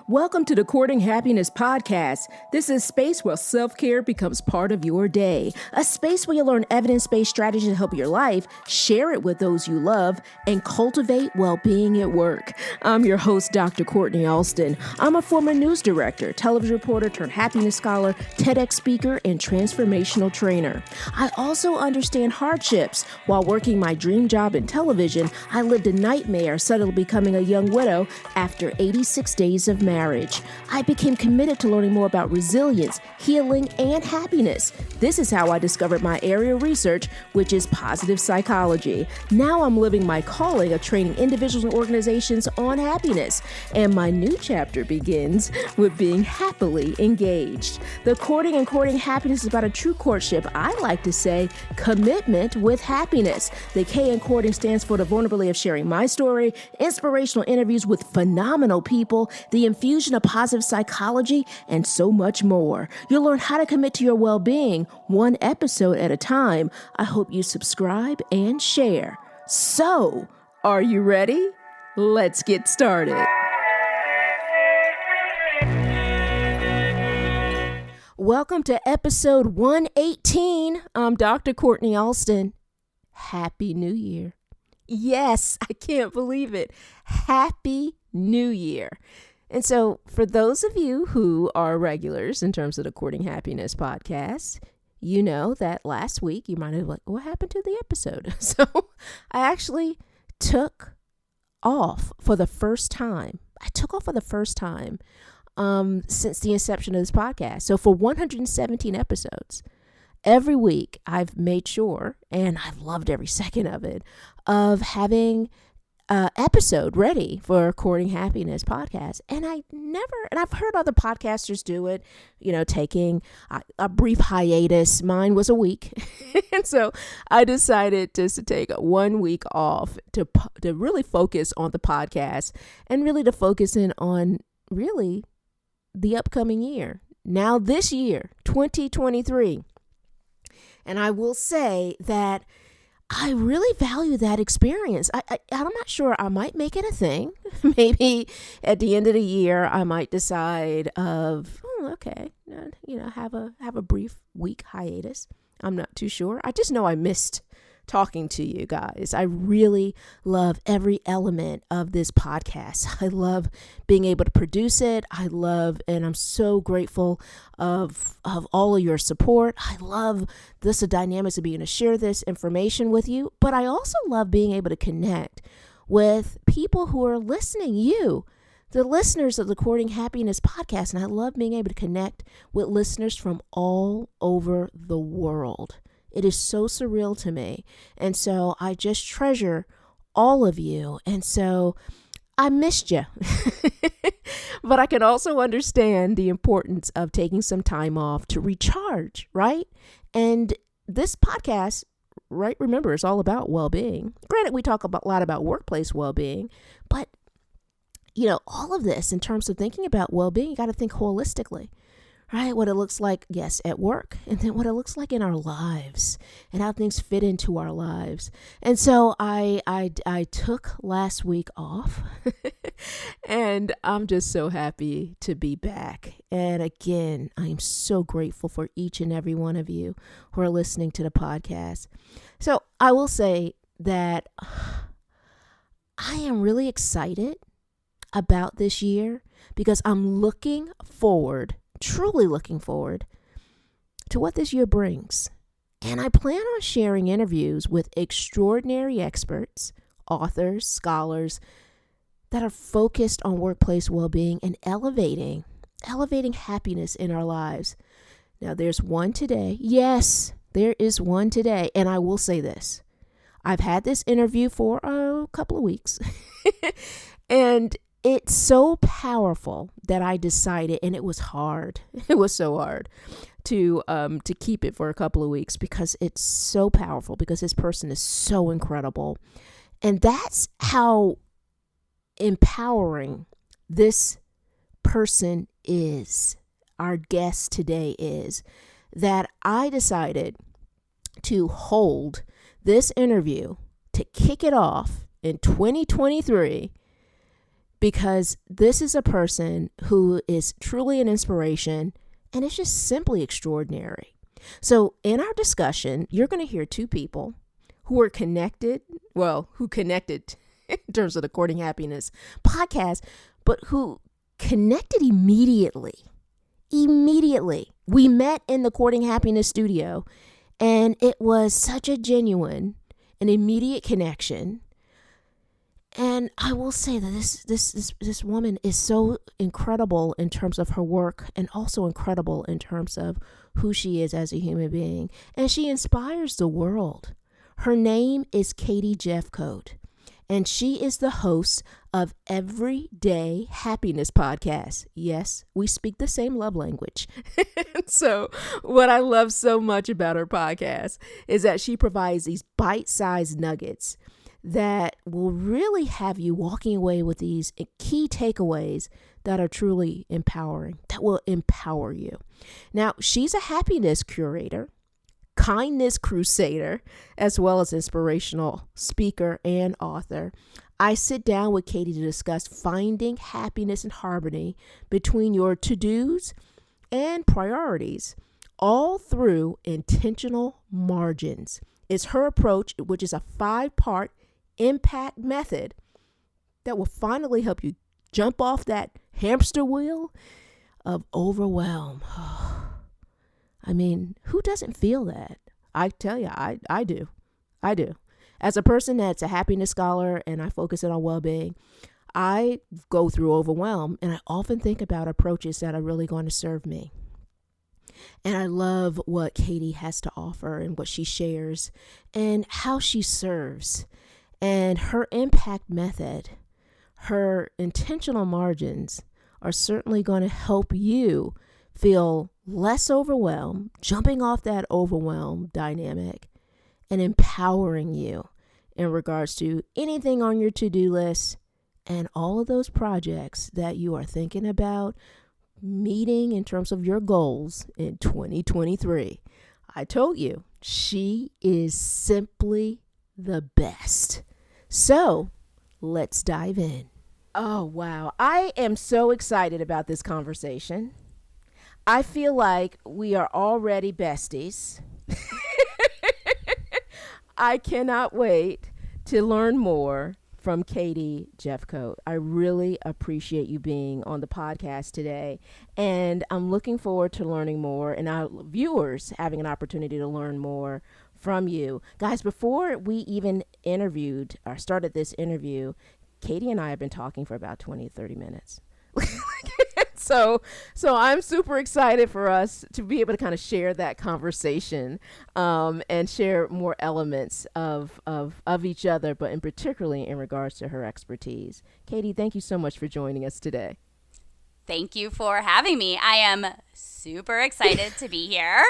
Welcome to the Courting Happiness podcast. This is a space where self-care becomes part of your day. A space where you learn evidence-based strategies to help your life, share it with those you love, and cultivate well-being at work. I'm your host, Dr. Courtney Alston. I'm a former news director, television reporter turned happiness scholar, TEDx speaker, and transformational trainer. I also understand hardships. While working my dream job in television, I lived a nightmare suddenly becoming a young widow after 86 days of marriage. I became committed to learning more about resilience, healing, and happiness. This is how I discovered my area of research, which is positive psychology. Now I'm living my calling of training individuals and organizations on happiness. And my new chapter begins with being happily engaged. The Courting and Courting Happiness is about a true courtship. I like to say commitment with happiness. The K in courting stands for the vulnerability of sharing my story, inspirational interviews with phenomenal people, the infusion of positive psychology, and so much more. You'll learn how to commit to your well-being one episode at a time. I hope you subscribe and share. So, are you ready? Let's get started. Welcome to episode 118. I'm Dr. Courtney Alston. Happy New Year. Yes, I can't believe it. Happy New Year. And so for those of you who are regulars in terms of the Courting Happiness podcast, you know that last week you might have like, what happened to the episode? So I actually took off for the first time. Since the inception of this podcast. So for 117 episodes, every week I've made sure, and I've loved every second of it, of having episode ready for Courting Happiness podcast. And I've heard other podcasters do it, taking a brief hiatus. Mine was a week. And so I decided just to take 1 week off to really focus on the podcast and really to focus in on really the upcoming year. Now this year, 2023. And I will say that I really value that experience. I'm not sure. I might make it a thing. Maybe at the end of the year, I might decide have a brief week hiatus. I'm not too sure. I just know I missed talking to you guys. I really love every element of this podcast. I love being able to produce it. And I'm so grateful of all of your support. I love the dynamics of being able to share this information with you, but I also love being able to connect with people who are listening, the listeners of the Courting Happiness podcast. And I love being able to connect with listeners from all over the world. It is so surreal to me. And so I just treasure all of you. And so I missed you. But I can also understand the importance of taking some time off to recharge, right? And this podcast, right, remember, it's all about well-being. Granted, we talk a lot about workplace well-being, but all of this in terms of thinking about well-being, you got to think holistically. Right? What it looks like, yes, at work, and then what it looks like in our lives and how things fit into our lives. And so I took last week off and I'm just so happy to be back. And again, I am so grateful for each and every one of you who are listening to the podcast. So I will say that I am really excited about this year because I'm truly looking forward to what this year brings. And I plan on sharing interviews with extraordinary experts, authors, scholars that are focused on workplace well-being and elevating happiness in our lives. Now, there's one today. Yes, there is one today. And I will say this. I've had this interview for a couple of weeks. And it's so powerful that I decided, and it was hard. It was so hard to keep it for a couple of weeks because it's so powerful, because this person is so incredible. And that's how empowering this person is, our guest today is, that I decided to hold this interview to kick it off in 2023 because this is a person who is truly an inspiration and it's just simply extraordinary. So in our discussion, you're going to hear two people who are connected, who connected in terms of the Courting Happiness podcast, but who connected immediately. We met in the Courting Happiness studio, and it was such a genuine and immediate connection. And I will say that this woman is so incredible in terms of her work and also incredible in terms of who she is as a human being. And she inspires the world. Her name is Katie Jefcoat, and she is the host of Everyday Happiness podcast. Yes, we speak the same love language. So what I love so much about her podcast is that she provides these bite-sized nuggets that will really have you walking away with these key takeaways that are truly empowering, that will empower you. Now, she's a happiness curator, kindness crusader, as well as inspirational speaker and author. I sit down with Katie to discuss finding happiness and harmony between your to-dos and priorities, all through intentional margins. It's her approach, which is a 5-part impact method that will finally help you jump off that hamster wheel of overwhelm. I mean, who doesn't feel that? I tell you, I do. As a person that's a happiness scholar and I focus it on well-being, I go through overwhelm, and I often think about approaches that are really going to serve me. And I love what Katie has to offer and what she shares and how she serves. And her impact method, her intentional margins are certainly going to help you feel less overwhelmed, jumping off that overwhelm dynamic, and empowering you in regards to anything on your to-do list and all of those projects that you are thinking about meeting in terms of your goals in 2023. I told you, she is simply the best. So let's dive in. Oh, wow. I am so excited about this conversation. I feel like we are already besties. I cannot wait to learn more from Katie Jefcoat. I really appreciate you being on the podcast today, and I'm looking forward to learning more and our viewers having an opportunity to learn more from you. Guys, before we even interviewed or started this interview, Katie and I have been talking for about 20, 30 minutes. So I'm super excited for us to be able to kind of share that conversation and share more elements of each other, but in particularly in regards to her expertise. Katie, thank you so much for joining us today. Thank you for having me. I am super excited to be here.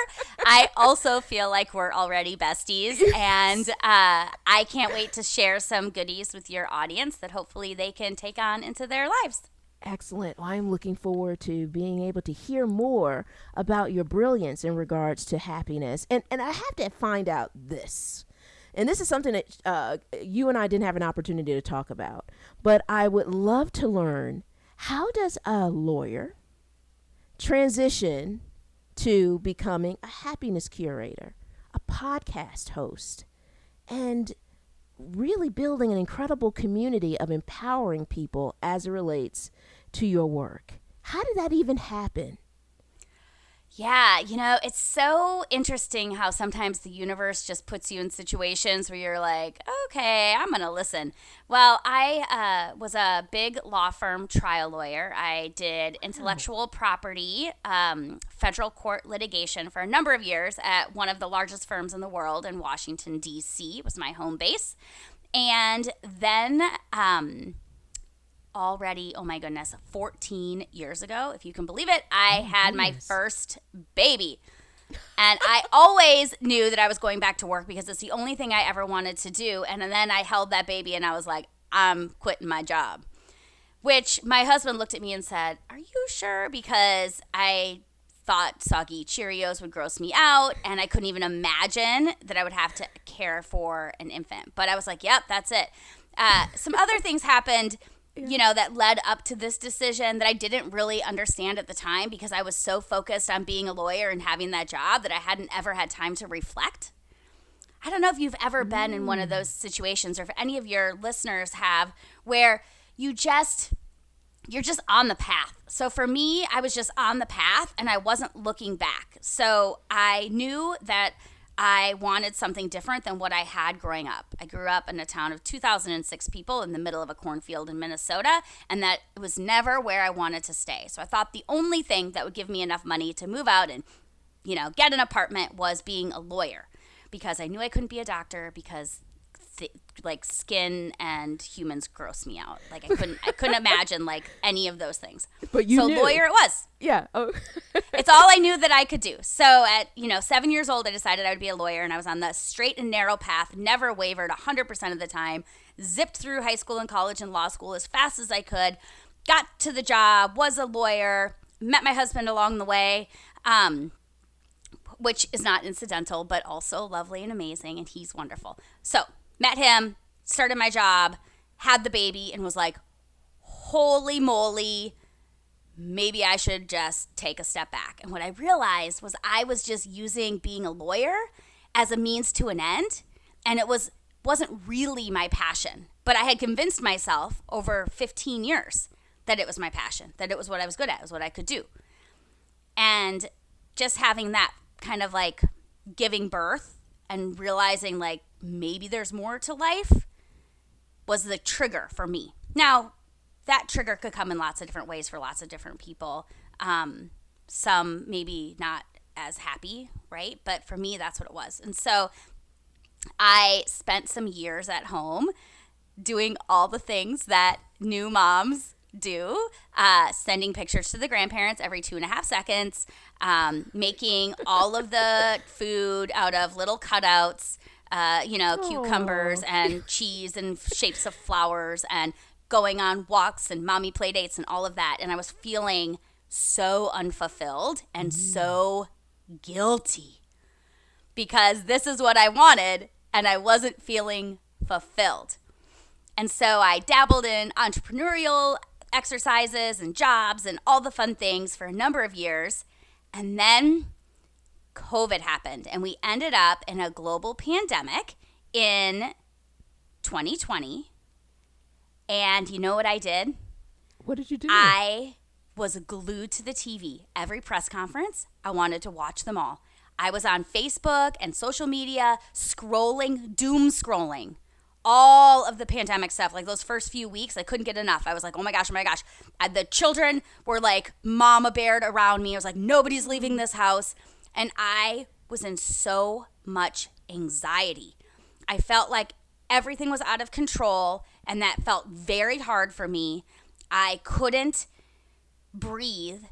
I also feel like we're already besties, and I can't wait to share some goodies with your audience that hopefully they can take on into their lives. Excellent. Well, I'm looking forward to being able to hear more about your brilliance in regards to happiness. And I have to find out this. And this is something that you and I didn't have an opportunity to talk about. But I would love to learn, how does a lawyer transition to becoming a happiness curator, a podcast host, and really building an incredible community of empowering people as it relates to your work? How did that even happen? Yeah, it's so interesting how sometimes the universe just puts you in situations where you're like, okay, I'm going to listen. Well, I was a big law firm trial lawyer. I did intellectual property, federal court litigation for a number of years at one of the largest firms in the world in Washington, D.C. It was my home base. And then already, oh my goodness, 14 years ago, if you can believe it, I had my first baby. And I always knew that I was going back to work because it's the only thing I ever wanted to do. And then I held that baby and I was like, I'm quitting my job. Which my husband looked at me and said, are you sure? Because I thought soggy Cheerios would gross me out, and I couldn't even imagine that I would have to care for an infant. But I was like, yep, that's it. Some other things happened that led up to this decision that I didn't really understand at the time because I was so focused on being a lawyer and having that job that I hadn't ever had time to reflect. I don't know if you've ever been in one of those situations or if any of your listeners have where you're just on the path. So for me, I was just on the path and I wasn't looking back. So I knew that I wanted something different than what I had growing up. I grew up in a town of 2,006 people in the middle of a cornfield in Minnesota, and that was never where I wanted to stay. So I thought the only thing that would give me enough money to move out and, get an apartment was being a lawyer, because I knew I couldn't be a doctor because skin and humans gross me out. Like I couldn't imagine any of those things. But you knew. Lawyer it was. Yeah. Oh. It's all I knew that I could do. So at 7 years old, I decided I would be a lawyer, and I was on the straight and narrow path, never wavered 100% of the time, zipped through high school and college and law school as fast as I could, got to the job, was a lawyer, met my husband along the way, which is not incidental, but also lovely and amazing, and he's wonderful. So met him, started my job, had the baby, and was like, holy moly, maybe I should just take a step back. And what I realized was I was just using being a lawyer as a means to an end, and it wasn't really my passion. But I had convinced myself over 15 years that it was my passion, that it was what I was good at, it was what I could do. And just having that kind of giving birth and realizing maybe there's more to life was the trigger for me. Now, that trigger could come in lots of different ways for lots of different people. Some maybe not as happy, right? But for me, that's what it was. And so I spent some years at home doing all the things that new moms do, sending pictures to the grandparents every 2.5 seconds, making all of the food out of little cutouts, cucumbers and cheese and shapes of flowers, and going on walks and mommy play dates and all of that. And I was feeling so unfulfilled and so guilty because this is what I wanted and I wasn't feeling fulfilled. And so I dabbled in entrepreneurial exercises and jobs and all the fun things for a number of years. And then COVID happened and we ended up in a global pandemic in 2020. And you know what I did? What did you do? I was glued to the TV. Every press conference, I wanted to watch them all. I was on Facebook and social media doom scrolling all of the pandemic stuff. Those first few weeks, I couldn't get enough. I was like, oh my gosh. The children were mama beared around me. I was like, nobody's leaving this house. And I was in so much anxiety. I felt like everything was out of control, and that felt very hard for me. I couldn't breathe.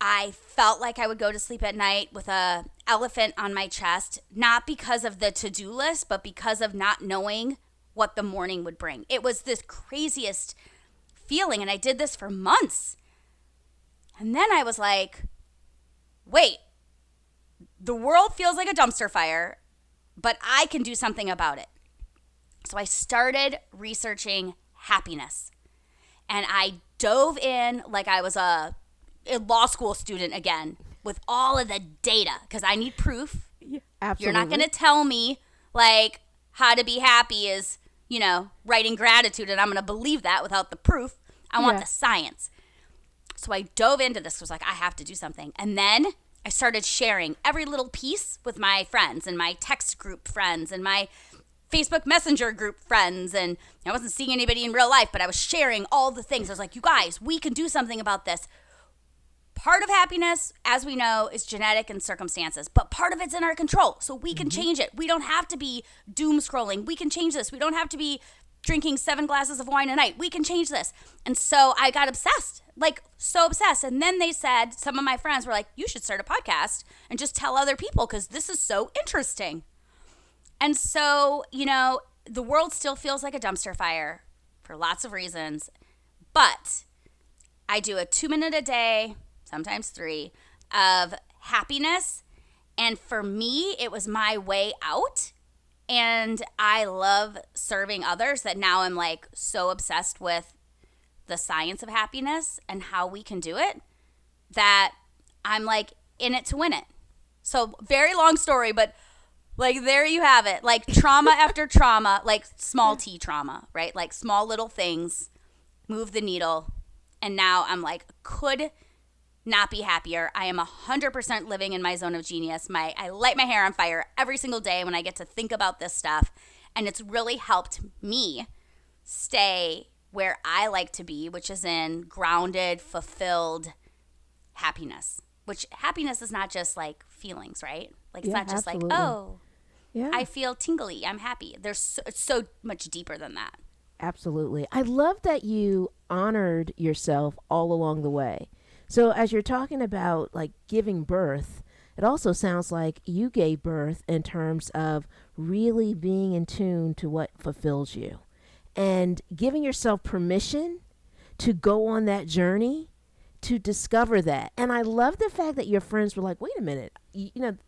I felt like I would go to sleep at night with an elephant on my chest, not because of the to-do list, but because of not knowing what the morning would bring. It was this craziest feeling, and I did this for months. And then I was like, wait, the world feels like a dumpster fire, but I can do something about it. So I started researching happiness, and I dove in like I was a law school student again with all of the data because I need proof. Yeah, absolutely. You're not going to tell me how to be happy is, writing gratitude, and I'm going to believe that without the proof. I want the science. So I dove into this. I was like, I have to do something. And then I started sharing every little piece with my friends and my text group friends and my Facebook Messenger group friends. And I wasn't seeing anybody in real life, but I was sharing all the things. I was like, you guys, we can do something about this. Part of happiness, as we know, is genetic and circumstances, but part of it's in our control. So we can change it. We don't have to be doom scrolling. We can change this. We don't have to be drinking 7 glasses of wine a night. We can change this. And so I got obsessed, so obsessed. And then they said, some of my friends were like, you should start a podcast and just tell other people because this is so interesting. And so, the world still feels like a dumpster fire for lots of reasons, but I do a 2-minute a day, sometimes 3, of happiness. And for me, it was my way out. And I love serving others that now I'm so obsessed with the science of happiness and how we can do it that I'm like in it to win it. So very long story, but like there you have it. Like trauma after trauma, like small t trauma, right? Like small little things move the needle. And now I'm like, could not be happier. I am 100% living in my zone of genius. I light my hair on fire every single day when I get to think about this stuff. And it's really helped me stay where I like to be, which is in grounded, fulfilled happiness. Which happiness is not just like feelings, right? Like it's not just absolutely. like, oh, I feel tingly, I'm happy. It's so much deeper than that. Absolutely. I love that you honored yourself all along the way. So as you're talking about like giving birth, it also sounds like you gave birth in terms of really being in tune to what fulfills you and giving yourself permission to go on that journey to discover that. And I love the fact that your friends were like, wait a minute,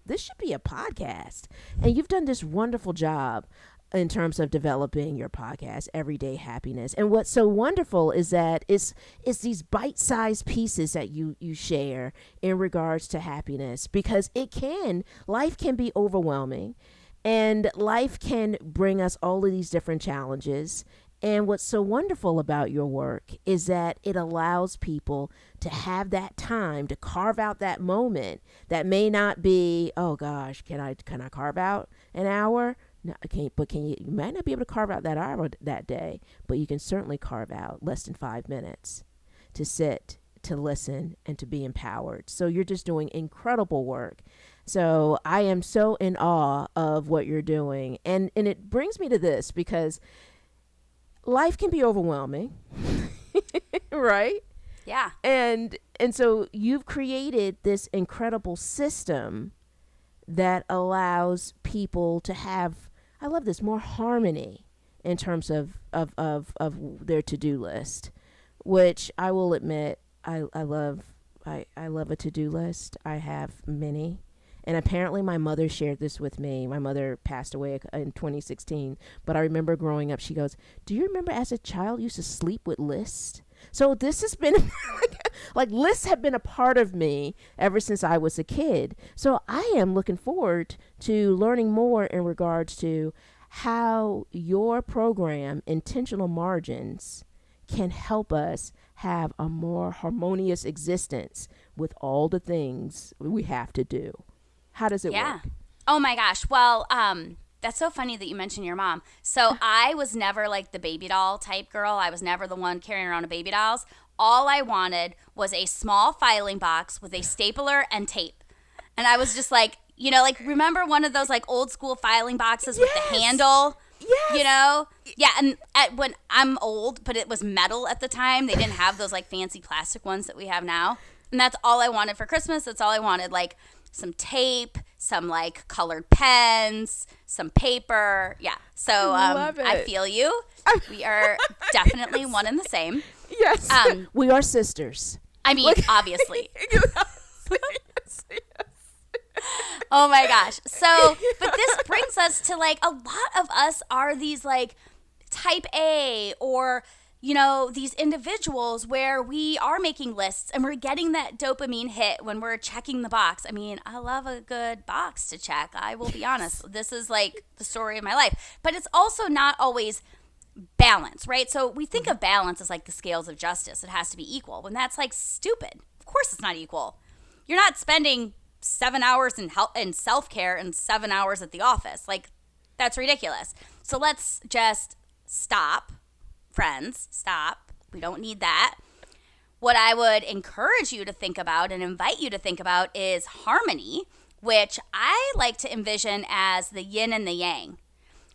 this should be a podcast. And you've done this wonderful job in terms of developing your podcast, Everyday Happiness. And what's so wonderful is that it's these bite-sized pieces that you share in regards to happiness, because life can be overwhelming and life can bring us all of these different challenges. And what's so wonderful about your work is that it allows people to have that time to carve out that moment that may not be, oh gosh, can I carve out an hour? No, you might not be able to carve out that hour that day, but you can certainly carve out less than 5 minutes to sit, to listen, and to be empowered. So you're just doing incredible work. So I am so in awe of what you're doing. And it brings me to this, because life can be overwhelming, right? Yeah. And so you've created this incredible system that allows people to have, I love this, more harmony in terms of their to-do list, which I will admit, I love a to-do list. I have many. And apparently my mother shared this with me. My mother passed away in 2016. But I remember growing up, she goes, do you remember as a child you used to sleep with lists? So this has been, like lists have been a part of me ever since I was a kid. So I am looking forward to learning more in regards to how your program, Intentional Margins, can help us have a more harmonious existence with all the things we have to do. How does it work? Oh my gosh. Well, that's so funny that you mentioned your mom. So I was never like the baby doll type girl. I was never the one carrying around a baby dolls. All I wanted was a small filing box with a stapler and tape. And I was just like, remember one of those like old school filing boxes with the handle? Yes. Yeah, and when I'm old, but it was metal at the time. They didn't have those like fancy plastic ones that we have now. And that's all I wanted for Christmas. That's all I wanted. Like some tape, some like colored pens, some paper. Yeah. So I feel you. We are definitely one and the same. Yes. We are sisters. I mean, obviously. Oh my gosh. So, but this brings us to like a lot of us are these like type A or these individuals where we are making lists and we're getting that dopamine hit when we're checking the box. I mean, I love a good box to check. I will be honest. This is like the story of my life. But it's also not always balance, right? So we think of balance as like the scales of justice. It has to be equal when that's like stupid. Of course it's not equal. You're not spending 7 hours in self-care and 7 hours at the office. Like that's ridiculous. So let's just stop. Friends, stop. We don't need that. What I would encourage you to think about and invite you to think about is harmony, which I like to envision as the yin and the yang,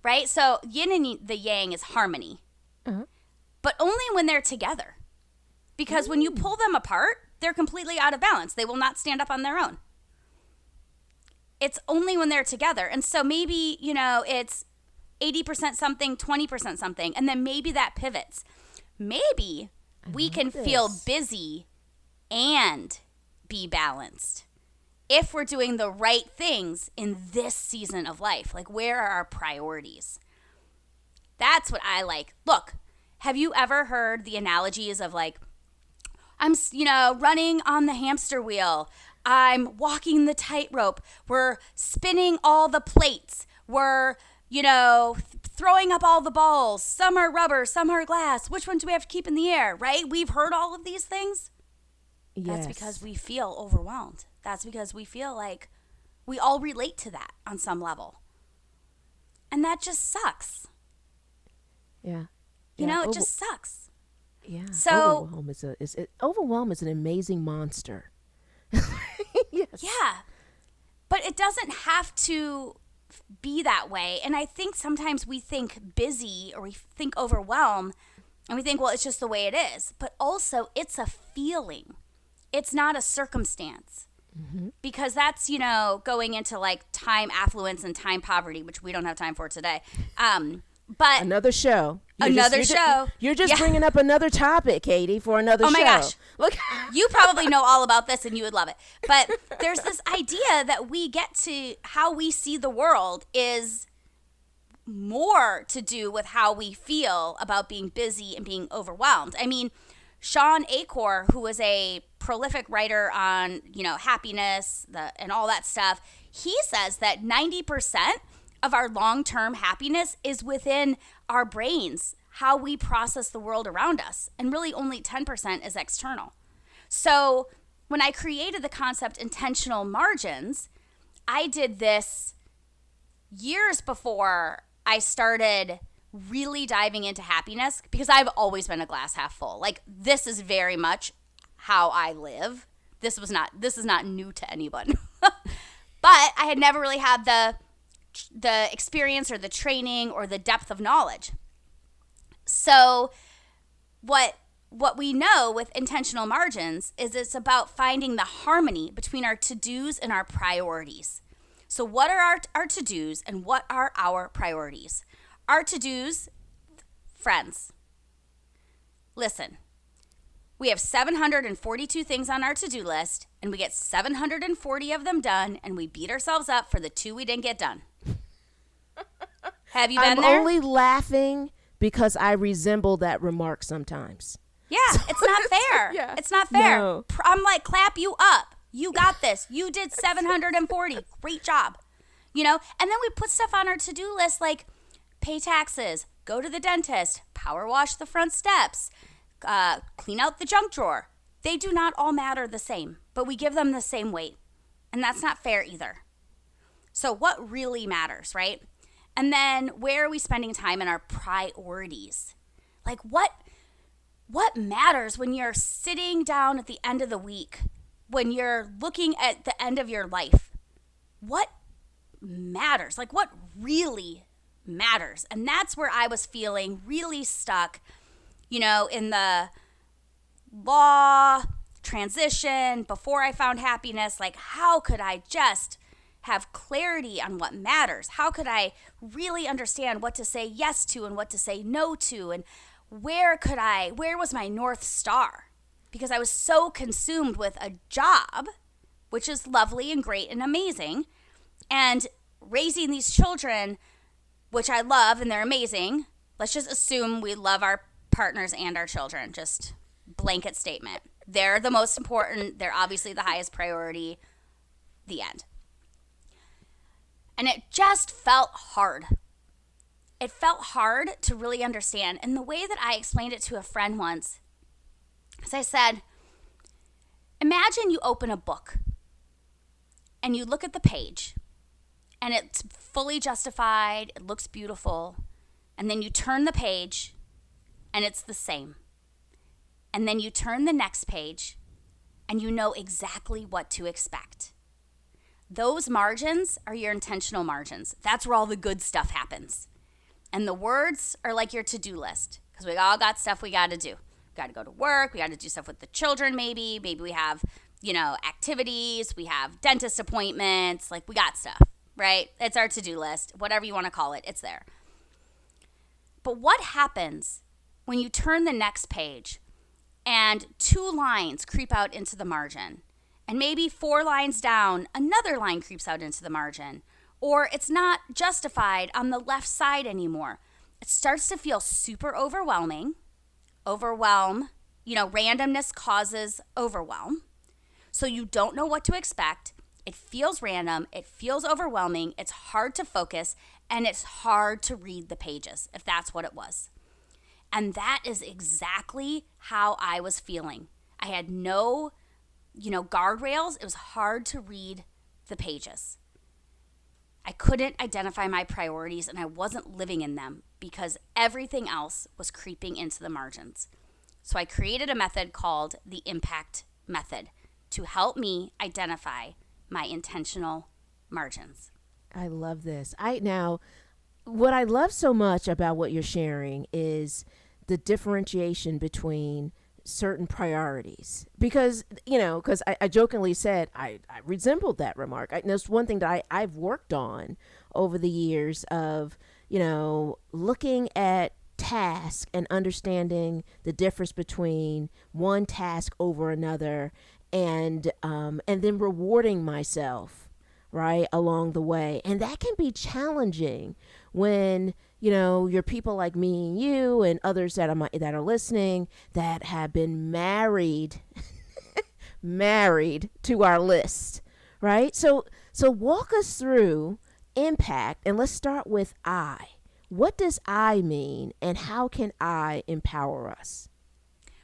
right? So yin and the yang is harmony, but only when they're together. Because when you pull them apart, they're completely out of balance. They will not stand up on their own. It's only when they're together. And so maybe, it's 80% something, 20% something, and then maybe that pivots. Maybe we can feel busy and be balanced if we're doing the right things in this season of life. Like, where are our priorities? That's what I like. Look, have you ever heard the analogies of like, I'm, running on the hamster wheel. I'm walking the tightrope. We're spinning all the plates. We're, throwing up all the balls. Some are rubber, some are glass. Which one do we have to keep in the air, right? We've heard all of these things. Yes. That's because we feel overwhelmed. That's because we feel like we all relate to that on some level. And that just sucks. Yeah. It just sucks. Yeah. So overwhelm is an amazing monster. Yes. Yeah. But it doesn't have to be that way. And I think sometimes we think busy or we think overwhelm and we think, well, it's just the way it is. But also it's a feeling. It's not a circumstance. Mm-hmm. Because that's, going into like time affluence and time poverty, which we don't have time for today. But another show. You're just yeah. bringing up another topic, Katie, for another show. Oh my gosh. Look. You probably know all about this and you would love it. But there's this idea that we get to how we see the world is more to do with how we feel about being busy and being overwhelmed. I mean, Sean Achor, who was a prolific writer on, happiness and all that stuff, he says that 90% of our long-term happiness is within our brains, how we process the world around us, and really only 10% is external. So when I created the concept intentional margins, I did this years before I started really diving into happiness, because I've always been a glass half full. Like, this is very much how I live. This is not new to anyone. But I had never really had the experience or the training or the depth of knowledge. So what we know with intentional margins is it's about finding the harmony between our to-dos and our priorities. So what are our to-dos and what are our priorities? Our to-dos, friends, listen, we have 742 things on our to-do list, and we get 740 of them done, and we beat ourselves up for the 2 we didn't get done. Have you been there? I'm only laughing because I resemble that remark sometimes. Yeah, it's not fair. Yeah. It's not fair. No. I'm like, clap you up. You got this. You did 740. Great job. And then we put stuff on our to-do list like pay taxes, go to the dentist, power wash the front steps, clean out the junk drawer. They do not all matter the same, but we give them the same weight. And that's not fair either. So what really matters, right? And then where are we spending time in our priorities? Like what matters when you're sitting down at the end of the week, when you're looking at the end of your life? What matters? Like what really matters? And that's where I was feeling really stuck, in the law transition before I found happiness. Like, how could I just have clarity on what matters? How could I really understand what to say yes to and what to say no to? And where was my North Star? Because I was so consumed with a job, which is lovely and great and amazing, and raising these children, which I love and they're amazing. Let's just assume we love our partners and our children. Just blanket statement. They're the most important. They're obviously the highest priority. The end. And it just felt hard. It felt hard to really understand. And the way that I explained it to a friend once is I said, imagine you open a book and you look at the page and it's fully justified, it looks beautiful, and then you turn the page and it's the same. And then you turn the next page and you know exactly what to expect. Those margins are your intentional margins. That's where all the good stuff happens. And the words are like your to-do list, because we all got stuff we got to do. We got to go to work. We got to do stuff with the children maybe. Maybe we have, activities. We have dentist appointments. Like, we got stuff, right? It's our to-do list. Whatever you want to call it, it's there. But what happens when you turn the next page and 2 lines creep out into the margin? And maybe 4 lines down, another line creeps out into the margin. Or it's not justified on the left side anymore. It starts to feel super overwhelming. overwhelm, randomness causes overwhelm. So you don't know what to expect. It feels random. It feels overwhelming. It's hard to focus, and it's hard to read the pages, if that's what it was. And that is exactly how I was feeling. I had no, guardrails. It was hard to read the pages. I couldn't identify my priorities, and I wasn't living in them because everything else was creeping into the margins. So I created a method called the impact method to help me identify my intentional margins. I love this. What I love so much about what you're sharing is the differentiation between certain priorities, because I jokingly said I resembled that remark. That's one thing that I've worked on over the years of looking at task and understanding the difference between one task over another, and then rewarding myself right along the way. And that can be challenging when you're people like me and you and others that are listening that have been married to our list, right? So walk us through impact, and let's start with I. What does I mean, and how can I empower us?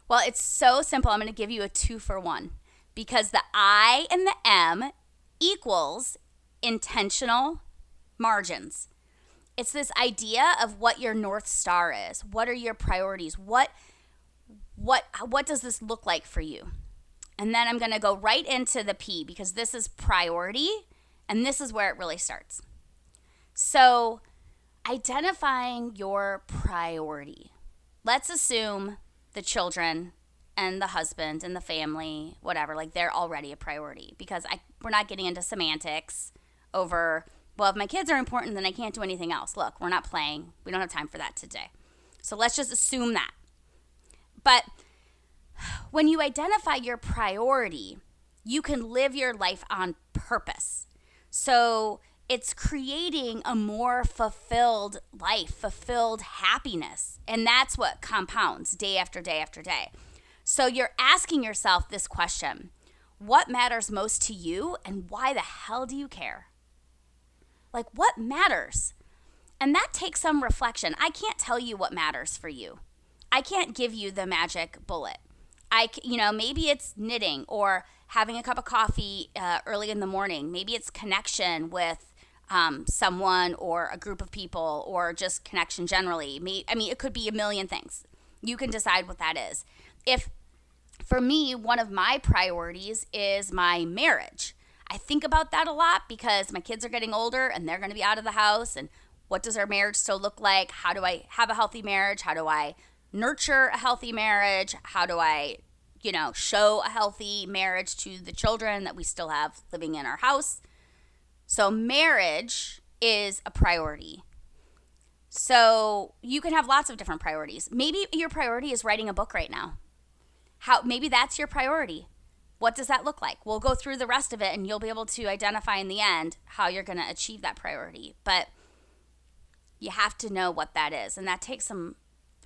Well, it's so simple. I'm going to give you a 2-for-1 because the I and the M equals intentional margins. It's this idea of what your North Star is. What are your priorities? What does this look like for you? And then I'm going to go right into the P, because this is priority, and this is where it really starts. So, identifying your priority. Let's assume the children and the husband and the family, whatever, like they're already a priority, because we're not getting into semantics over, well, if my kids are important, then I can't do anything else. Look, we're not playing. We don't have time for that today. So let's just assume that. But when you identify your priority, you can live your life on purpose. So it's creating a more fulfilled life, fulfilled happiness. And that's what compounds day after day after day. So you're asking yourself this question: what matters most to you, and why the hell do you care? Like, what matters? And that takes some reflection. I can't tell you what matters for you. I can't give you the magic bullet. Maybe it's knitting or having a cup of coffee early in the morning. Maybe it's connection with someone or a group of people, or just connection generally. It could be a million things. You can decide what that is. For me, one of my priorities is my marriage. I think about that a lot because my kids are getting older and they're going to be out of the house. And what does our marriage still look like? How do I have a healthy marriage? How do I nurture a healthy marriage? How do I, show a healthy marriage to the children that we still have living in our house? So marriage is a priority. So you can have lots of different priorities. Maybe your priority is writing a book right now. Maybe that's your priority. What does that look like? We'll go through the rest of it, and you'll be able to identify in the end how you're going to achieve that priority. But you have to know what that is, and that takes some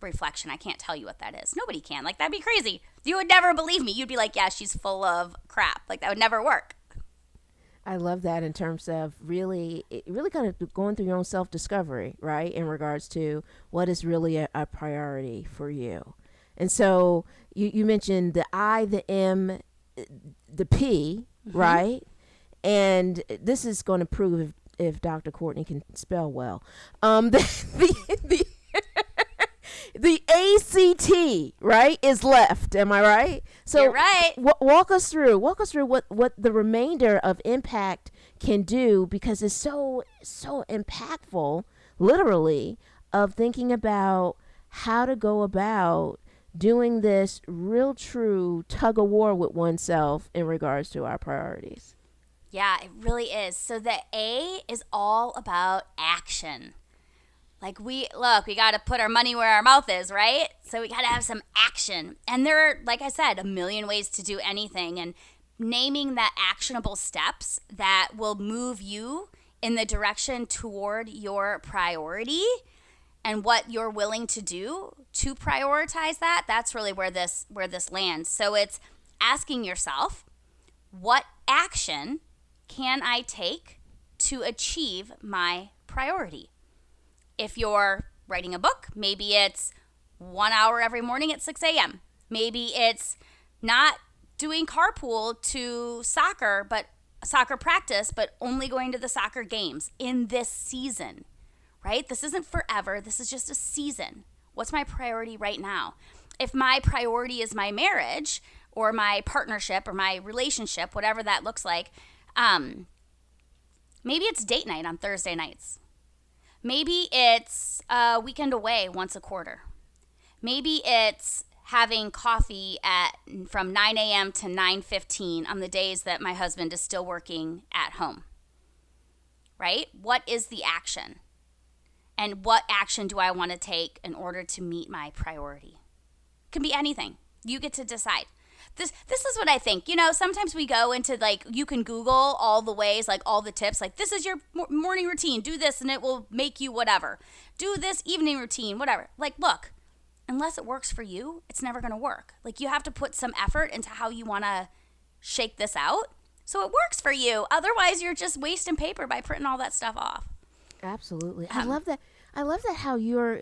reflection. I can't tell you what that is. Nobody can. Like, that'd be crazy. You would never believe me. You'd be like, yeah, she's full of crap. Like, that would never work. I love that in terms of really kind of going through your own self-discovery, right, in regards to what is really a priority for you. And so you mentioned the I, the M, the P, right? And this is going to prove if Dr. Courtney can spell well. The ACT, right, is left. Am I right? So you're right. Walk us through what the remainder of impact can do, because it's so impactful, literally, of thinking about how to go about doing this real true tug of war with oneself in regards to our priorities. Yeah, it really is. So the A is all about action. Like, we got to put our money where our mouth is, right? So we got to have some action. And there are, like I said, a million ways to do anything. And naming the actionable steps that will move you in the direction toward your priority and what you're willing to do to prioritize that, that's really where this lands. So it's asking yourself, what action can I take to achieve my priority? If you're writing a book, maybe it's 1 hour every morning at 6 a.m. Maybe it's not doing carpool to soccer practice, but only going to the soccer games in this season, right? This isn't forever. This is just a season. What's my priority right now? If my priority is my marriage or my partnership or my relationship, whatever that looks like, maybe it's date night on Thursday nights. Maybe it's a weekend away once a quarter. Maybe it's having coffee from 9 a.m. to 9:15 on the days that my husband is still working at home, right? What is the action? And what action do I want to take in order to meet my priority? It can be anything. You get to decide. This is what I think. Sometimes we go into you can Google all the ways, all the tips, this is your morning routine. Do this and it will make you whatever. Do this evening routine, whatever. Look, unless it works for you, it's never going to work. You have to put some effort into how you want to shake this out so it works for you. Otherwise, you're just wasting paper by printing all that stuff off. Absolutely. I love that how you're...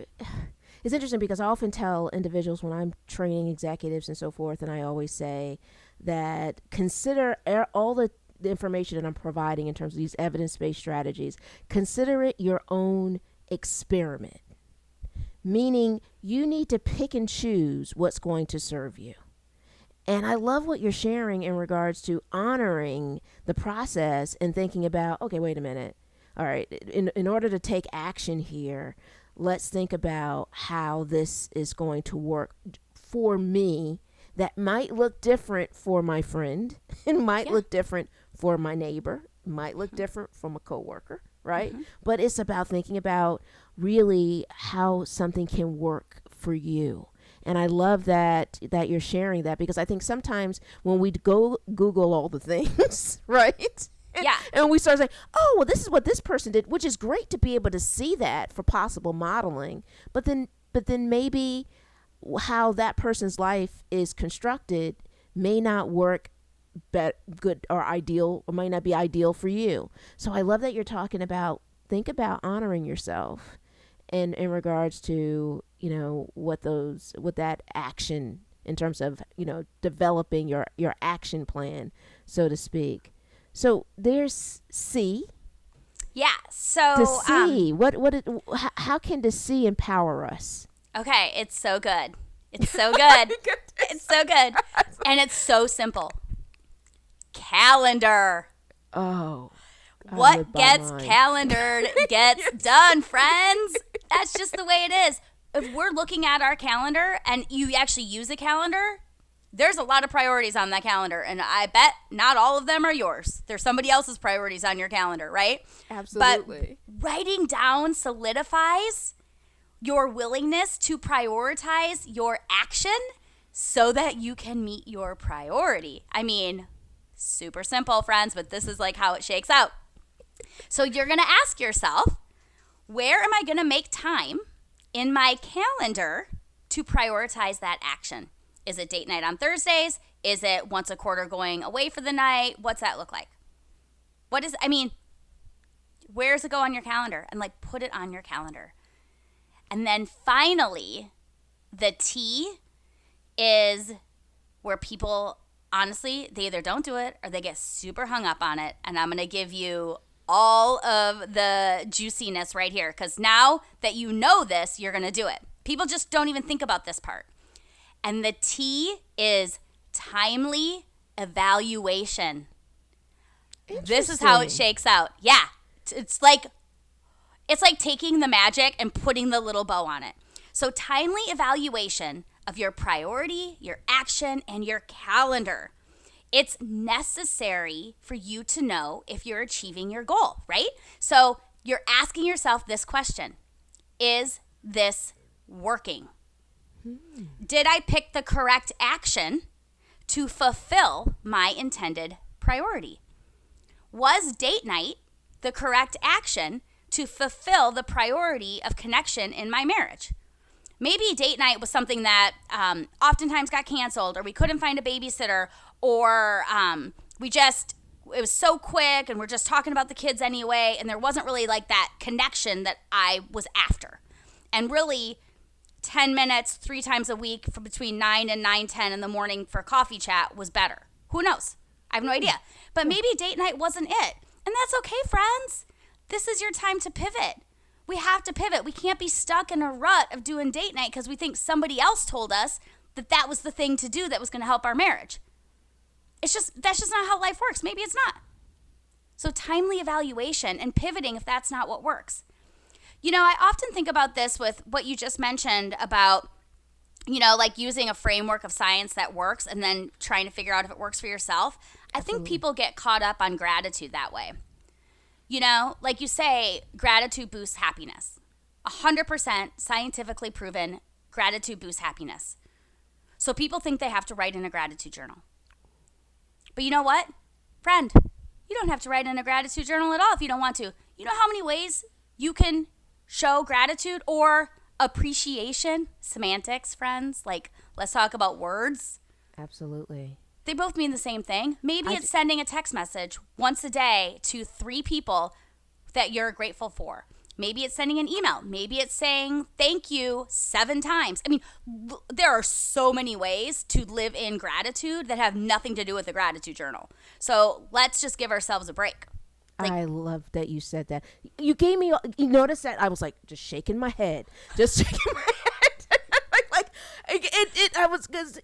It's interesting because I often tell individuals when I'm training executives and so forth, and I always say that consider all the information that I'm providing in terms of these evidence-based strategies, consider it your own experiment. Meaning you need to pick and choose what's going to serve you. And I love what you're sharing in regards to honoring the process and thinking about, okay, wait a minute. All right, in order to take action here, let's think about how this is going to work for me. That might look different for my friend. It might look different for my neighbor. It might look different from a coworker, right? Mm-hmm. But it's about thinking about really how something can work for you. And I love that you're sharing that, because I think sometimes when we go Google all the things, right? And we start saying, oh, well, this is what this person did, which is great to be able to see that for possible modeling. But then maybe how that person's life is constructed may not work good or ideal, or might not be ideal for you. So I love that you're talking about, think about honoring yourself and in regards to, what that action in terms of, developing your action plan, so to speak. So there's C. Yeah. So the C. How can the C empower us? Okay, it's so good. It's so good. It's so good, and it's so simple. Calendar. Oh. What gets calendared gets done, friends. That's just the way it is. If we're looking at our calendar and you actually use a calendar, there's a lot of priorities on that calendar, and I bet not all of them are yours. There's somebody else's priorities on your calendar, right? Absolutely. But writing down solidifies your willingness to prioritize your action so that you can meet your priority. I mean, super simple, friends, but this is how it shakes out. So you're going to ask yourself, where am I going to make time in my calendar to prioritize that action? Is it date night on Thursdays? Is it once a quarter going away for the night? What's that look like? Where does it go on your calendar? And put it on your calendar. And then finally, the T is where people, honestly, they either don't do it or they get super hung up on it. And I'm going to give you all of the juiciness right here, because now that you know this, you're going to do it. People just don't even think about this part. And the T is timely evaluation. This is how it shakes out. Yeah. It's like taking the magic and putting the little bow on it. So timely evaluation of your priority, your action, and your calendar. It's necessary for you to know if you're achieving your goal, right? So you're asking yourself this question: is this working? Did I pick the correct action to fulfill my intended priority? Was date night the correct action to fulfill the priority of connection in my marriage. Maybe date night was something that oftentimes got canceled, or we couldn't find a babysitter, or it was so quick and we're just talking about the kids anyway, and there wasn't really like that connection that I was after. And really, 10 minutes 3 times a week for between 9 and 9:10 in the morning for coffee chat was better. Who knows? I have no idea. But maybe date night wasn't it. And that's okay, friends. This is your time to pivot. We have to pivot. We can't be stuck in a rut of doing date night because we think somebody else told us that that was the thing to do that was going to help our marriage. That's just not how life works. Maybe it's not. So timely evaluation and pivoting if that's not what works. You know, I often think about this with what you just mentioned about, you know, like using a framework of science that works and then trying to figure out if it works for yourself. I think people get caught up on gratitude that way. You know, like you say, gratitude boosts happiness. 100% scientifically proven, gratitude boosts happiness. So people think they have to write in a gratitude journal. But you know what? Friend, you don't have to write in a gratitude journal at all if you don't want to. You know how many ways you can show gratitude or appreciation? Semantics, friends. Like, let's talk about words. Absolutely. They both mean the same thing. Maybe it's sending a text message once a day to 3 people that you're grateful for. Maybe it's sending an email. Maybe it's saying thank you 7 times. I mean, there are so many ways to live in gratitude that have nothing to do with the gratitude journal. So let's just give ourselves a break. I love that you said that. You noticed that I was like just shaking my head. Because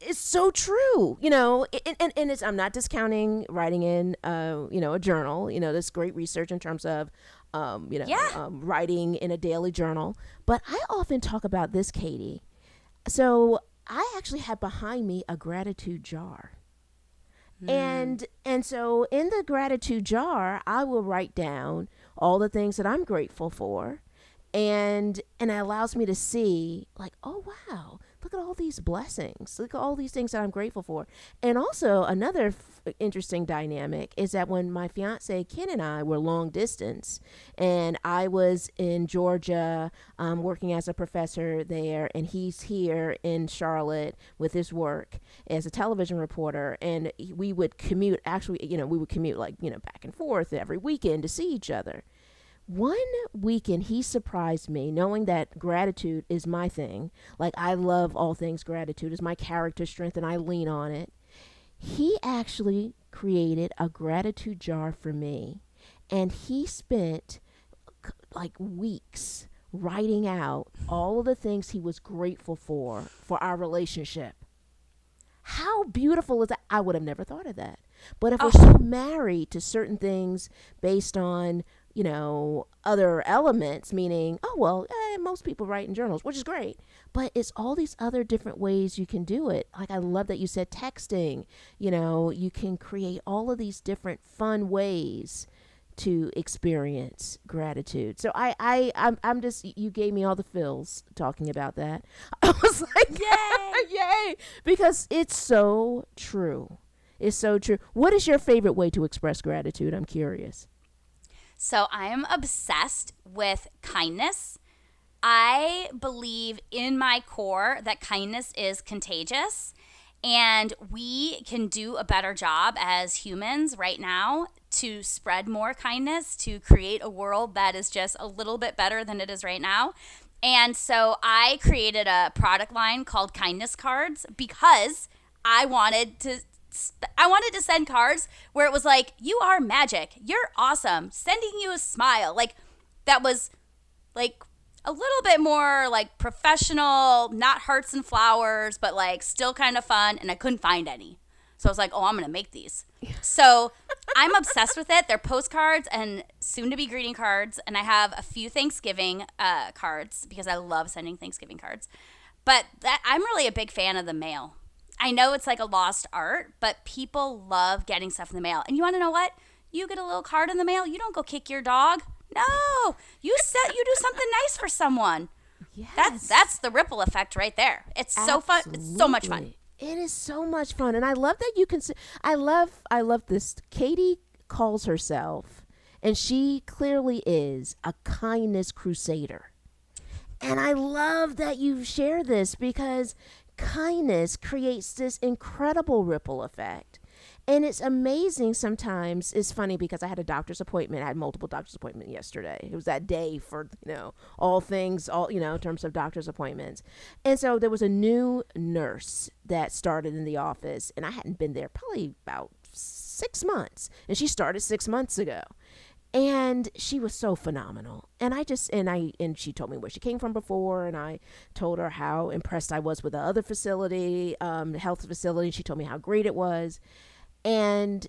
it's so true, you know, and it's, I'm not discounting writing in, a journal, this great research in terms of, writing in a daily journal. But I often talk about this, Katie. So I actually had behind me a gratitude jar. And so in the gratitude jar, I will write down all the things that I'm grateful for. And it allows me to see like, oh, wow, look at all these blessings. Look at all these things that I'm grateful for. And also another interesting dynamic is that when my fiance Ken and I were long distance, and I was in Georgia working as a professor there, and he's here in Charlotte with his work as a television reporter, and we would commute, back and forth every weekend to see each other. One weekend, he surprised me, knowing that gratitude is my thing. Like, I love all things gratitude. It's my character strength, and I lean on it. He actually created a gratitude jar for me, and he spent like weeks writing out all of the things he was grateful for our relationship. How beautiful is that? I would have never thought of that. But if we're so married to certain things based on other elements, meaning, most people write in journals, which is great, but it's all these other different ways you can do it. Like, I love that you said texting, you can create all of these different fun ways to experience gratitude. So I'm just, you gave me all the feels talking about that. I was like, yay, because it's so true. It's so true. What is your favorite way to express gratitude? I'm curious. So I am obsessed with kindness. I believe in my core that kindness is contagious, and we can do a better job as humans right now to spread more kindness, to create a world that is just a little bit better than it is right now. And so I created a product line called Kindness Cards because I wanted to send cards where it was like, you are magic, you're awesome, sending you a smile. Like, that was like a little bit more like professional, not hearts and flowers, but like still kind of fun. And I couldn't find any. So I was like, I'm going to make these. So I'm obsessed with it. They're postcards and soon to be greeting cards. And I have a few Thanksgiving cards because I love sending Thanksgiving cards. But I'm really a big fan of the mail. I know it's like a lost art, but people love getting stuff in the mail. And you want to know what? You get a little card in the mail, you don't go kick your dog. No, you do something nice for someone. Yes. That's the ripple effect right there. It's so fun. It's so much fun. It is so much fun. And I love that you can I love this. Katie calls herself And she clearly is a kindness crusader. And I love that you share this because kindness creates this incredible ripple effect. And it's amazing sometimes. It's funny because I had a doctor's appointment. I had multiple doctor's appointments yesterday. It was that day for, all things, in terms of doctor's appointments. And so there was a new nurse that started in the office, and I hadn't been there probably about 6 months. And she started 6 months ago. And she was so phenomenal. And she told me where she came from before. And I told her how impressed I was with the other facility, the health facility. She told me how great it was. And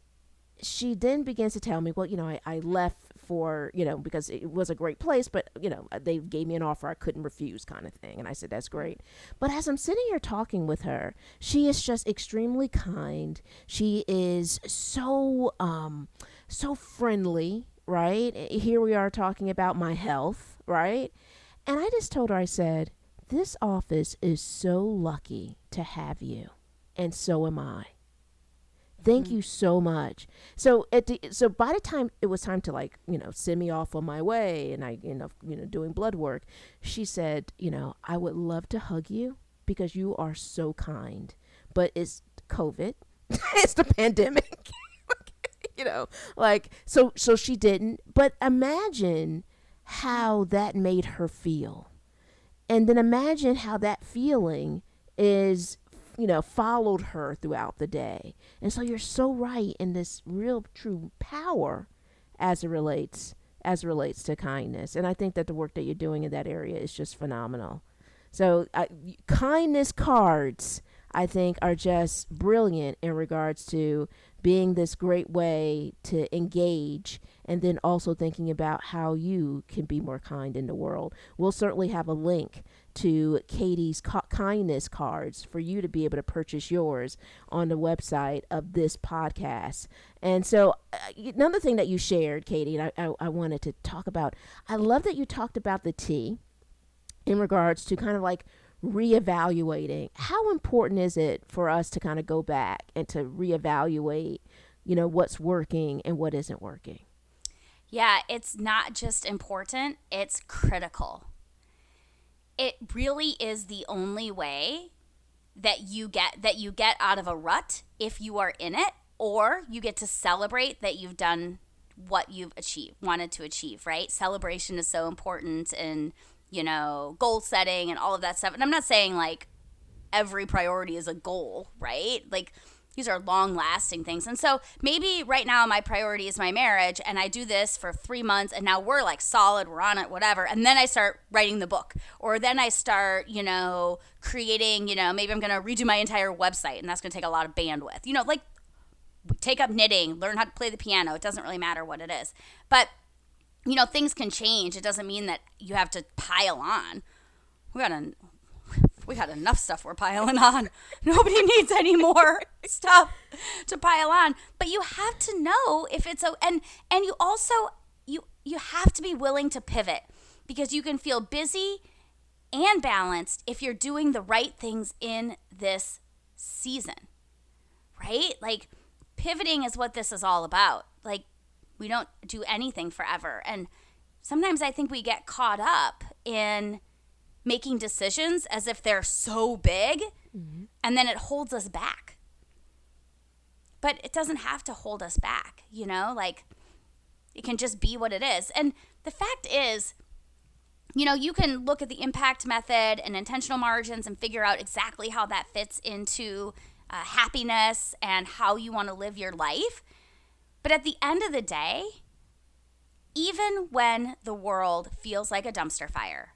she then begins to tell me, well, I left for, because it was a great place, but, they gave me an offer I couldn't refuse kind of thing. And I said, that's great. But as I'm sitting here talking with her, she is just extremely kind. She is so friendly, right? Here we are talking about my health, right? And I just told her, I said, this office is so lucky to have you. And so am I. Thank you so much. So by the time it was time to send me off on my way, and I doing blood work, she said, I would love to hug you because you are so kind, but it's COVID, it's the pandemic, so she didn't. But imagine how that made her feel, and then imagine how that feeling is followed her throughout the day. And so you're so right in this real true power as it relates to kindness. And I think that the work that you're doing in that area is just phenomenal. So kindness cards, I think, are just brilliant in regards to being this great way to engage, and then also thinking about how you can be more kind in the world. We'll certainly have a link to Katie's kindness cards for you to be able to purchase yours on the website of this podcast. And so another thing that you shared, Katie, and I wanted to talk about, I love that you talked about the T in regards to kind of reevaluating. How important is it for us to kind of go back and to reevaluate, what's working and what isn't working? Yeah, it's not just important, it's critical. It really is the only way that you get out of a rut if you are in it, or you get to celebrate that you've done what you've wanted to achieve, right? Celebration is so important in, goal setting and all of that stuff. And I'm not saying every priority is a goal, right? These are long-lasting things. And so maybe right now my priority is my marriage, and I do this for 3 months, and now we're solid, we're on it, whatever. And then I start writing the book. Or then I start, creating, maybe I'm going to redo my entire website, and that's going to take a lot of bandwidth. Take up knitting, learn how to play the piano. It doesn't really matter what it is. But, things can change. It doesn't mean that you have to pile on. We got enough stuff we're piling on. Nobody needs any more stuff to pile on. But you have to know if it's and you also you have to be willing to pivot, because you can feel busy and balanced if you're doing the right things in this season. Right? Pivoting is what this is all about. We don't do anything forever. And sometimes I think we get caught up in making decisions as if they're so big, and then it holds us back. But it doesn't have to hold us back, it can just be what it is. And the fact is, you can look at the impact method and intentional margins and figure out exactly how that fits into happiness and how you want to live your life. But at the end of the day, even when the world feels like a dumpster fire,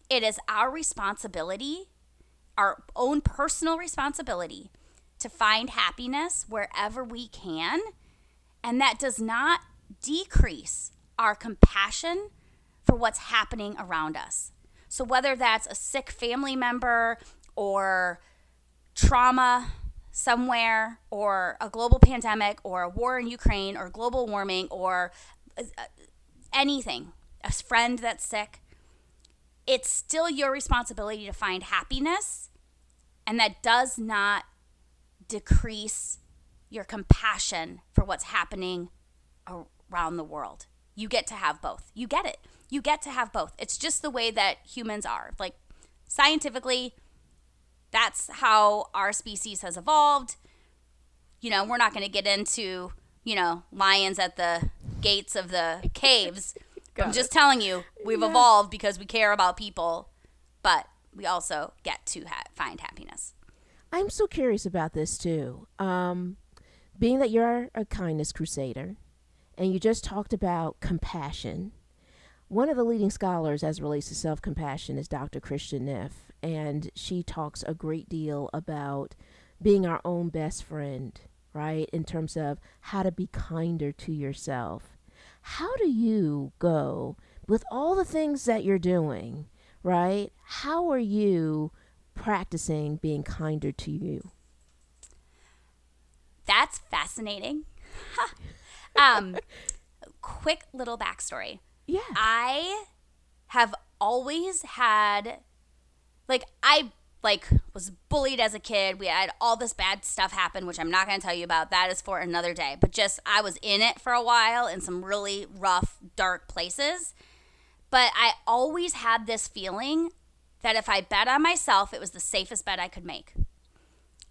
it is our responsibility, our own personal responsibility, to find happiness wherever we can. And that does not decrease our compassion for what's happening around us. So whether that's a sick family member, or trauma somewhere, or a global pandemic, or a war in Ukraine, or global warming, or anything, a friend that's sick, it's still your responsibility to find happiness, and that does not decrease your compassion for what's happening around the world. You get to have both. You get it. You get to have both. It's just the way that humans are. Like, scientifically, that's how our species has evolved. You know, we're not going to get into, you know, lions at the gates of the caves. I'm just telling you, we've evolved because we care about people, but we also get to find happiness. I'm so curious about this too. Being that you're a kindness crusader, and you just talked about compassion, one of the leading scholars as it relates to self-compassion is Dr. Christian Neff, and she talks a great deal about being our own best friend, right, in terms of how to be kinder to yourself. How do you go with all the things that you're doing, right? How are you practicing being kinder to you? That's fascinating. Quick little backstory. Yeah. I have always had, I was bullied as a kid. We had all this bad stuff happen, which I'm not going to tell you about. That is for another day. But just, I was in it for a while in some really rough, dark places. But I always had this feeling that if I bet on myself, it was the safest bet I could make.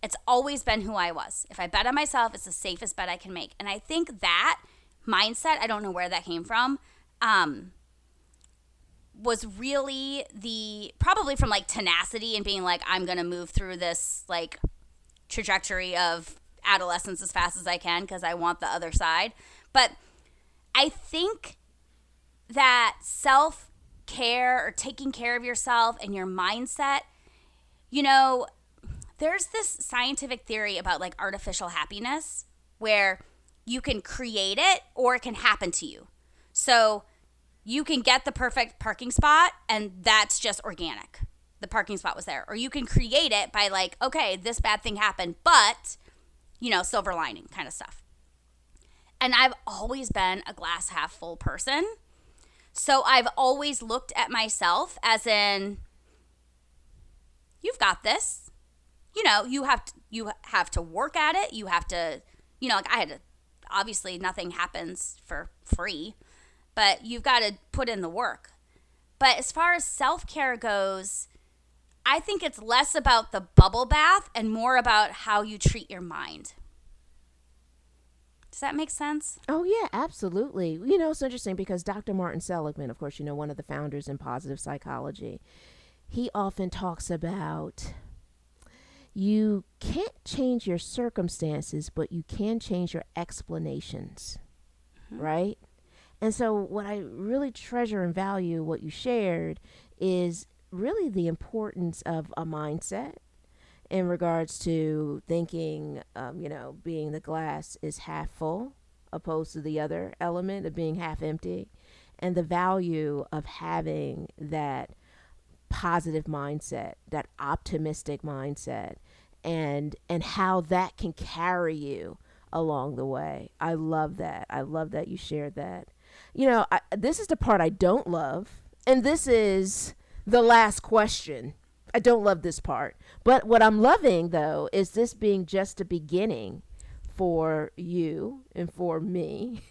It's always been who I was. If I bet on myself, it's the safest bet I can make. And I think that mindset, I don't know where that came from, was really probably from like tenacity and being like, I'm going to move through this like trajectory of adolescence as fast as I can because I want the other side. But I think that self-care or taking care of yourself and your mindset, you know, there's this scientific theory about like artificial happiness where you can create it or it can happen to you. So you can get the perfect parking spot and that's just organic. The parking spot was there. Or you can create it by like, okay, this bad thing happened, but, you know, silver lining kind of stuff. And I've always been a glass half full person. So I've always looked at myself as in, you've got this. You know, you have to work at it. You have to, you know, like I had to, obviously nothing happens for free, but you've got to put in the work. But as far as self-care goes, I think it's less about the bubble bath and more about how you treat your mind. Does that make sense? Oh, yeah, absolutely. You know, it's interesting because Dr. Martin Seligman, of course, you know, one of the founders in positive psychology, he often talks about you can't change your circumstances, but you can change your explanations, right? And so what I really treasure and value what you shared is really the importance of a mindset in regards to thinking, you know, being the glass is half full opposed to the other element of being half empty, and the value of having that positive mindset, that optimistic mindset, and how that can carry you along the way. I love that. I love that you shared that. You know, this is the part I don't love, and this is the last question. I don't love this part. But what I'm loving, though, is this being just a beginning for you and for me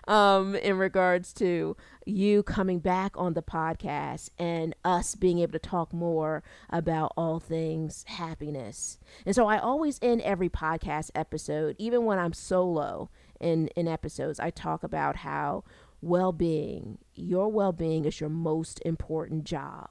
in regards to you coming back on the podcast and us being able to talk more about all things happiness. And so I always end every podcast episode, even when I'm solo in episodes, I talk about how your well-being is your most important job.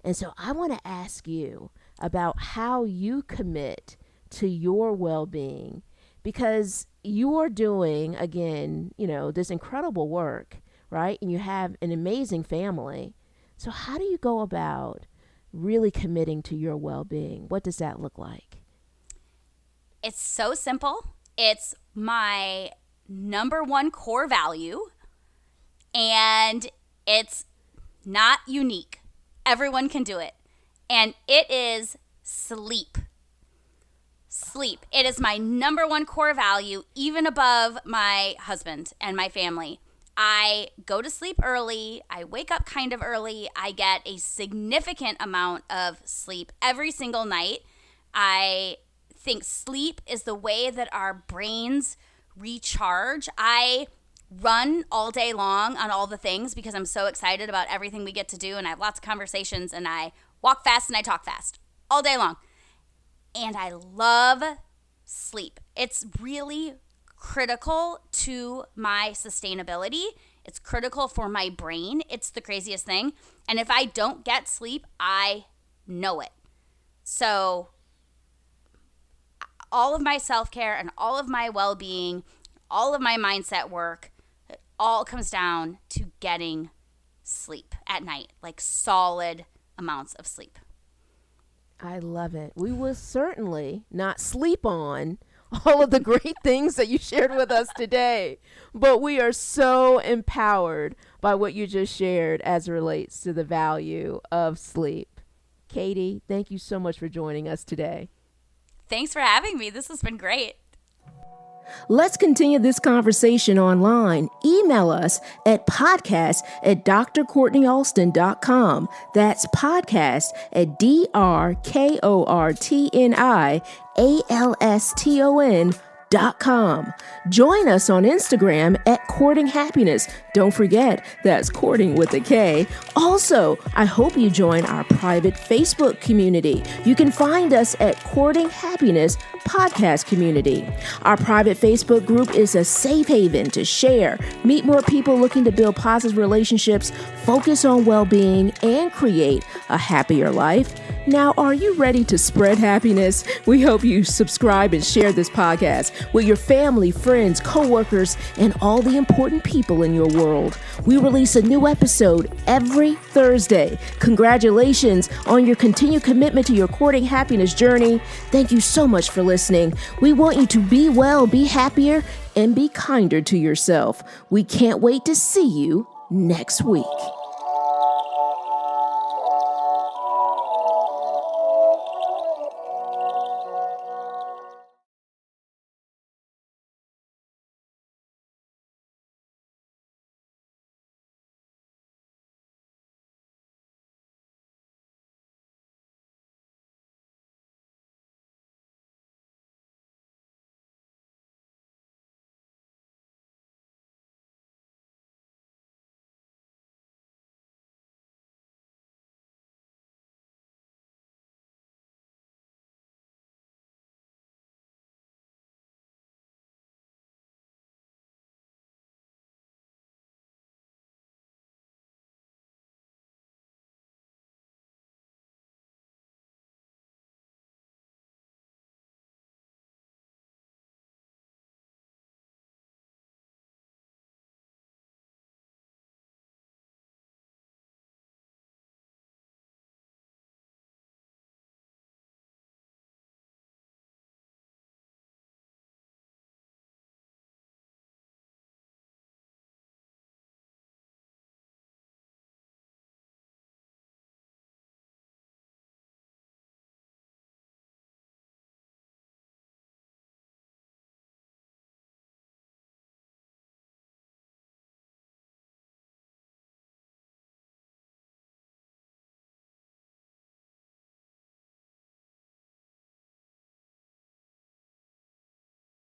And so I want to ask you about how you commit to your well-being, because you are doing, again, you know, this incredible work, right? And you have an amazing family. So how do you go about really committing to your well-being? What does that look like? It's so simple. It's my number one core value, and it's not unique. Everyone can do it. And it is sleep. Sleep. It is my number one core value, even above my husband and my family. I go to sleep early. I wake up kind of early. I get a significant amount of sleep every single night. I think sleep is the way that our brains recharge. I run all day long on all the things because I'm so excited about everything we get to do, and I have lots of conversations, and I walk fast and I talk fast all day long. And I love sleep. It's really critical to my sustainability. It's critical for my brain. It's the craziest thing. And if I don't get sleep, I know it. So all of my self-care and all of my well-being, all of my mindset work, it all comes down to getting sleep at night, like solid amounts of sleep. I love it. We will certainly not sleep on all of the great things that you shared with us today, but we are so empowered by what you just shared as it relates to the value of sleep. Katie, thank you so much for joining us today. Thanks for having me. This has been great. Let's continue this conversation online. Email us at podcast@drcourtneyalston.com. That's podcast@drcourtneyalston.com. Join us on Instagram at Courting Happiness. Don't forget, that's courting with a K. Also, I hope you join our private Facebook community. You can find us at Courting Happiness Podcast Community. Our private Facebook group is a safe haven to share, meet more people looking to build positive relationships, focus on well-being, and create a happier life. Now, are you ready to spread happiness? We hope you subscribe and share this podcast with your family, friends, coworkers, and all the important people in your world. We release a new episode every Thursday. Congratulations on your continued commitment to your courting happiness journey. Thank you so much for listening. We want you to be well, be happier, and be kinder to yourself. We can't wait to see you next week.